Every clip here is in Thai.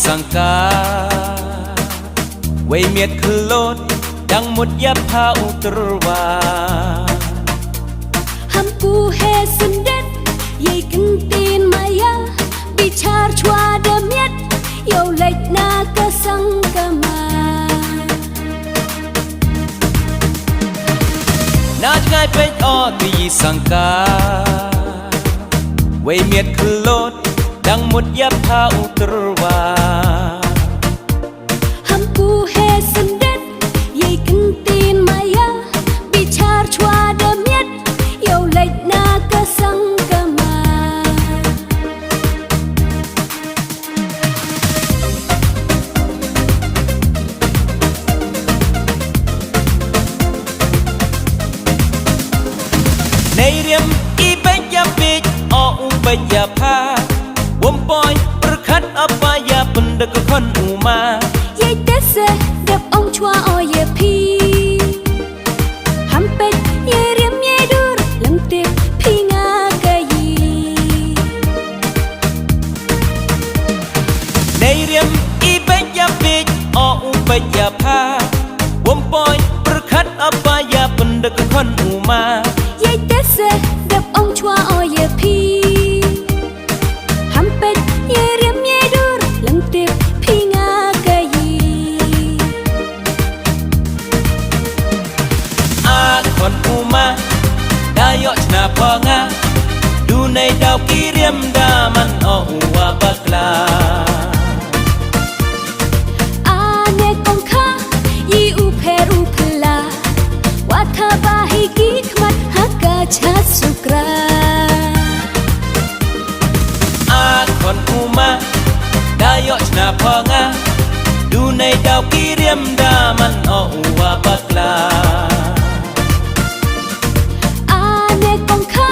สังกาไว้เมียดคือโลดดังหมดยับพาอุตรวาฮัมปูเฮสุนเด็ดยัยกันตีนมายาบิชาร์ชวาเดเมียดโยเล็กนากะสังกามานาจง่ายเป็นอตีสังกาไว้เมียดคือโลดดังหมดยับพาอุตรวาฮัมปูเฮสุนเด็ดยัยกันตีนมายาบิชาร์ชวาเดเมียดโยเล็กนากะสังกามาในเรียมอีเบยยาปิดออุเบยยาพาวมปอยประคัดอปายาปันดกคนอูมายัยเตเซดับองชัวอเยพีฮัมเป็ดยัยเรียมยัยดูรลำติบพี่งากะยีในเรียมอีเบยยาปิดออุเบยยาพาวมปอยประคัดอปายาปันดกคนอูมายัยเตเซดับองชัวอเยพีฮัมเป็ดยัยเรียมยัยดูรลำติบพี่งากะยีอาคนอูมาได้ยอชนาพองาดูในดาวกีเรียมดามันออูวาบักลาอาเนกองคายีอูเพรูพลาวัฒบาฮิกิขมัดฮักกาชัดสุกราอาคนอูมาได้ยอชนาพองาดูในดาวกีเรียมดามันออูวาบักลาอาเนกองคา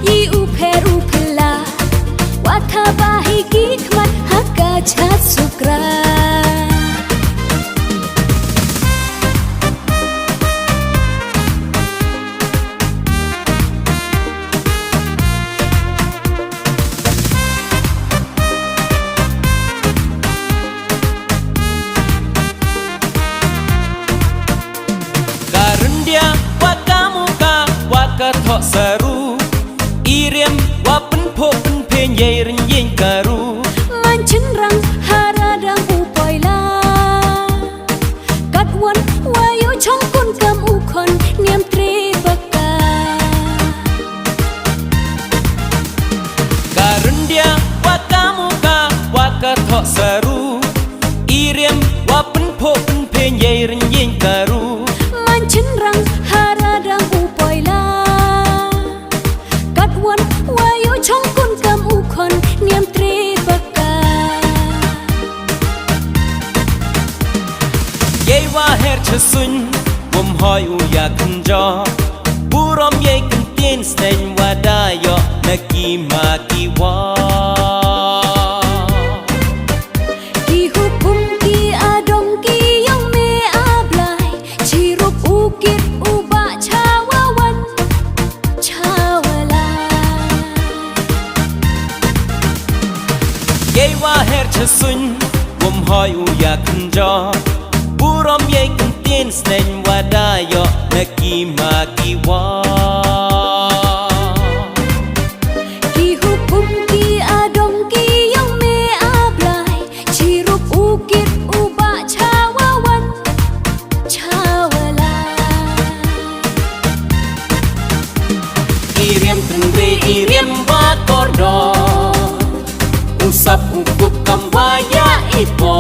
ยีอูเพรูพลาวัฒบาฮิกิขมัดฮักกาชัดสุกราทอสรูอีเรียมว่าเป็นพบเป็นเพนใหญ่รินยิงการูมันฉันรังหาราดังอูปอยลากัดวันวายุช่องกุนกำอูคนเนียมตรีบกาการุนเดียว่ากามุกาว่ากะทอสรูอีเรียมว่าเป็นพบเป็นเพนใหญ่รินยิงการูมันฉันรังหาราดังอูปอยลาวันวายุช่องกุนกำอูคนเนียมตรีบกาเย่ว่าเฮร์ชสุนวมหอยอูอยากขึ้นจอบูรอมเย่กันเตียนสเนนว่าได้ยอนักกีมากีวากีฮุกุมกีอาดงกียองเมอาบลายชีรุปอูกิดอูบะชาวาวันชาวลาเย่ว่าเฮร์ชสุนวมหอยอูอยากขึ้นจอบูรอมเย่กันเตียนสเนนว่าได้ยอนักกีมากีวากีฮุกุมกีอาดงกียองเมอาบลายชีรุปอูกิดอูบะชาวาวันชาวลาอีเรียมตึงเรอีเรียมว่ากอดออุสับอุกุบกำวายาอีปอ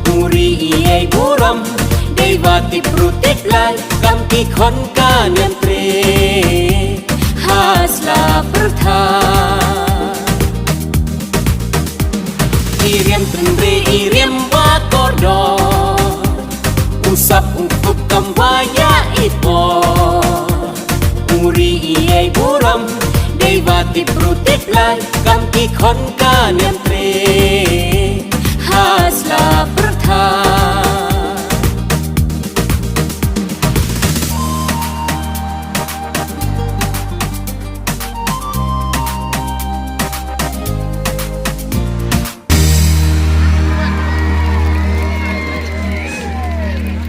อูรีอีไอบูรมได้ว่าติปรุติปลายกำกีคนกาเนียมเตรฮาสลาประทาอีเรียมตึงเรอีเรียมว่ากอดออุสับอุกุบกำวายาอีปออูรีอีไอบูรมได้ว่าติปรุติปลายกำกีคนกาเนียมเตรฮาสลาประทา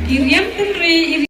Iriam tenri